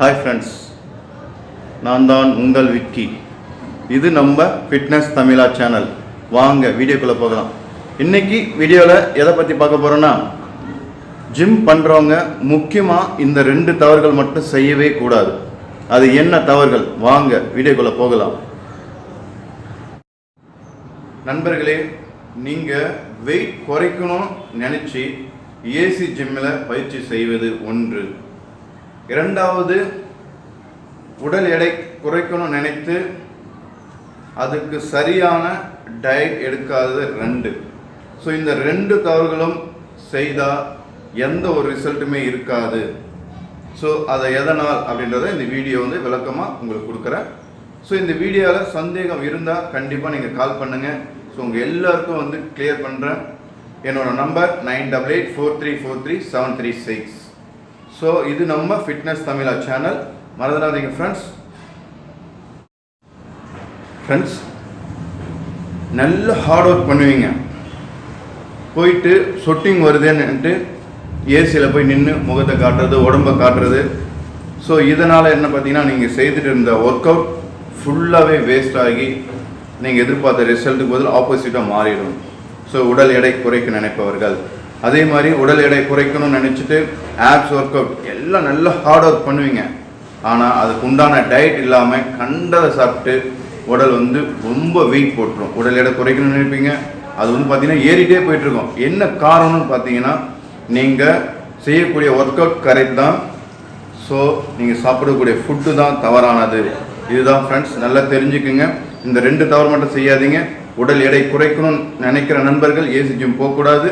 Hi friends, நான் தான் உங்கள் விக்கி. இது நம்ம ஃபிட்னஸ் தமிழா சேனல். வாங்க வீடியோக்குள்ளே போகலாம். இன்னைக்கு வீடியோவில் எதை பற்றி பார்க்க போகிறோன்னா, ஜிம் பண்ணுறவங்க முக்கியமாக இந்த 2 தவறுகள் மட்டும் செய்யவே கூடாது. அது என்ன தவறுகள்? வாங்க வீடியோக்குள்ளே போகலாம். நண்பர்களே, நீங்கள் வெயிட் குறைக்கணும் நினச்சி ஏசி ஜிம்மில் பயிற்சி செய்வது ஒன்று. இரண்டாவது, உடல் எடை குறைக்கணும் நினைத்து அதுக்கு சரியான டயட் எடுக்காதது 2. ஸோ இந்த 2 தவறுகளும் செய்தால் எந்த ஒரு ரிசல்ட்டுமே இருக்காது. ஸோ அதை எதனால் அப்படின்றத இந்த வீடியோ விளக்கமாக உங்களுக்கு கொடுக்குறேன். ஸோ இந்த வீடியோவில் சந்தேகம் இருந்தால் கண்டிப்பாக நீங்கள் கால் பண்ணுங்கள். ஸோ உங்கள் எல்லாருக்கும் கிளியர் பண்ணுறேன். என்னோட நம்பர் 9884343736. ஸோ இது நம்ம ஃபிட்னஸ் தமிழா சேனல். மறந்துடாதீங்க ஃப்ரெண்ட்ஸ், நல்ல ஹார்ட் ஒர்க் பண்ணுவீங்க. போயிட்டு சொட்டிங் வருதுன்னுட்டு ஏசியில் போய் நின்று முகத்தை காட்டுறது, உடம்பை காட்டுறது. ஸோ இதனால் என்ன பார்த்தீங்கன்னா, நீங்கள் செய்துட்டு இருந்த ஒர்க் அவுட் ஃபுல்லாகவே வேஸ்ட் ஆகி நீங்கள் எதிர்பார்த்த ரிசல்ட்டுக்கு பதில் ஆப்போசிட்டாக மாறிடும். ஸோ உடல் எடை குறைக்க நினைப்பவர்கள், அதே மாதிரி உடல் எடை குறைக்கணும்னு நினச்சிட்டு ஆப்ஸ் ஒர்க் அவுட் எல்லாம் நல்லா ஹார்ட் ஒர்க் பண்ணுவீங்க. ஆனால் அதுக்கு உண்டான டயட் இல்லாமல் கண்டதை சாப்பிட்டு உடல் ரொம்ப வெயிட் போட்டுரும். உடல் எடை குறைக்கணும்னு நினைப்பீங்க, அது பார்த்தீங்கன்னா ஏறிட்டே போயிட்டுருக்கோம். என்ன காரணம்னு பார்த்தீங்கன்னா, நீங்கள் செய்யக்கூடிய ஒர்க் அவுட் கரெக்ட் தான். ஸோ நீங்கள் சாப்பிடக்கூடிய ஃபுட்டு தான் தவறானது. இதுதான் ஃப்ரெண்ட்ஸ், நல்லா தெரிஞ்சுக்குங்க. இந்த 2 தவறு மட்டும் செய்யாதீங்க. உடல் எடை குறைக்கணும்னு நினைக்கிற நண்பர்கள் ஏசி ஜிம் போகக்கூடாது.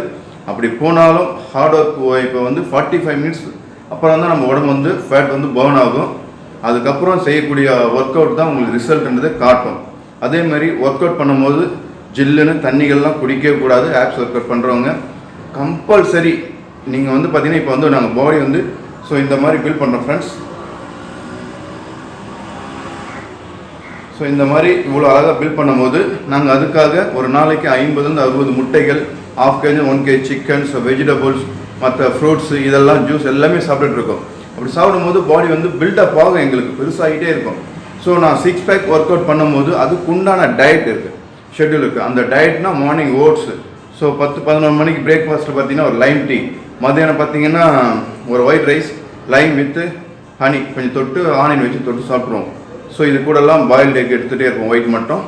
அப்படி போனாலும் ஹார்ட் ஒர்க் இப்போ 45 மினிட்ஸ் அப்புறம் தான் நம்ம உடம்பு ஃபேட் பர்ன் ஆகும். அதுக்கப்புறம் செய்யக்கூடிய ஒர்க் அவுட் தான் உங்களுக்கு ரிசல்ட்ன்றது காட்டும். அதே மாதிரி ஒர்க் அவுட் பண்ணும்போது ஜில்லுன்னு தண்ணிகள்லாம் குடிக்கவே கூடாது. ஆப்ஸ் ஒர்க் அவுட் பண்ணுறவங்க கம்பல்சரி நீங்கள் பார்த்தீங்கன்னா, இப்போ நாங்கள் பாடி ஸோ இந்த மாதிரி பில்ட் பண்ணுறோம் ஃப்ரெண்ட்ஸ். ஸோ இந்த மாதிரி இவ்வளோ அழகாக பில்ட் பண்ணும்போது நாங்கள் அதுக்காக ஒரு நாளைக்கு 50-60 முட்டைகள், 1/2 kg 1 kg சிக்கன்ஸ், வெஜிடபிள்ஸ், மற்ற ஃப்ரூட்ஸு, இதெல்லாம் ஜூஸ் எல்லாமே சாப்பிட்டுட்டு இருக்கோம். அப்படி சாப்பிடும்போது பாடி பில்டப் ஆகும், எங்களுக்கு பெருசாகிட்டே இருக்கும். ஸோ நான் 6 பேக் ஒர்க் அவுட் பண்ணும்போது அதுக்கு உண்டான டயட் இருக்குது, ஷெட்யூல் இருக்குது. அந்த டயட்னா மார்னிங் ஓட்ஸு. ஸோ 10-11 மணிக்கு பிரேக்ஃபாஸ்ட்டில் பார்த்தீங்கன்னா ஒரு லைம் டீ, மத்தியானம் பார்த்தீங்கன்னா ஒரு white rice, Lime with honey கொஞ்சம் தொட்டு ஆனியன் வச்சு தொட்டு சாப்பிட்ருவோம். ஸோ இது கூடலாம் பாயில்டு எக் எடுத்துகிட்டே இருப்போம், ஒயிட் மட்டும்.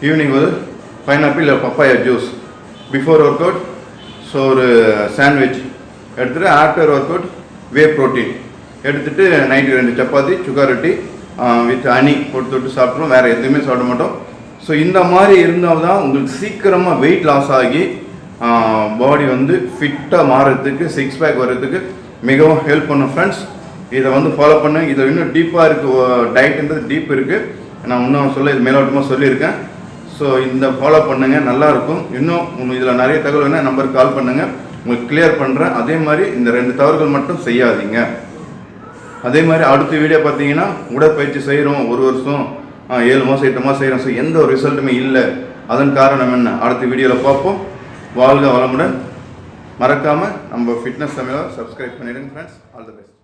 ஈவினிங் பைனாப்பிள் இல்லை papaya juice. Before work out so ஒரு சாண்ட்விச் எடுத்துகிட்டு, after work out whey protein எடுத்துகிட்டு, நைட்டு 2 சப்பாத்தி சுகர் ரொட்டி வித் ஹனி போட்டு தொட்டு சாப்பிட்றோம். வேறு எதுவுமே சாப்பிட மாட்டோம். ஸோ இந்த மாதிரி இருந்தால் தான் உங்களுக்கு சீக்கிரமாக வெயிட் லாஸ் ஆகி பாடி ஃபிட்டாக மாறுறதுக்கு, 6 பேக் வர்றதுக்கு மிகவும் ஹெல்ப் பண்ணும் ஃப்ரெண்ட்ஸ். இதை ஃபாலோ பண்ணு. இதை இன்னும் டீப்பாக இருக்குது, டயட்ன்றது டீப் இருக்குது. நான் இன்னும் இது மேலோட்டமாக சொல்லியிருக்கேன். ஸோ இந்த ஃபாலோ பண்ணுங்கள், நல்லாயிருக்கும். இன்னும் இதில் நிறைய தகவல் வேணால் நம்பருக்கு கால் பண்ணுங்கள், உங்களுக்கு கிளியர் பண்ணுறேன். அதே மாதிரி இந்த 2 தவறுகள் மட்டும் செய்யாதீங்க. அதே மாதிரி அடுத்த வீடியோ பார்த்தீங்கன்னா, உடற்பயிற்சி செய்கிறோம் 1 வருஷம் 7 மாதம் 8 மாதம் செய்கிறோம், ஸோ எந்த ஒரு ரிசல்ட்டுமே இல்லை. அதன் காரணம் என்ன? அடுத்த வீடியோவில் பார்ப்போம். வாழ்க வளமுடன். மறக்காமல் நம்ம ஃபிட்னஸ் தமிழை சப்ஸ்கிரைப் பண்ணிடுங்க ஃப்ரெண்ட்ஸ். All the best.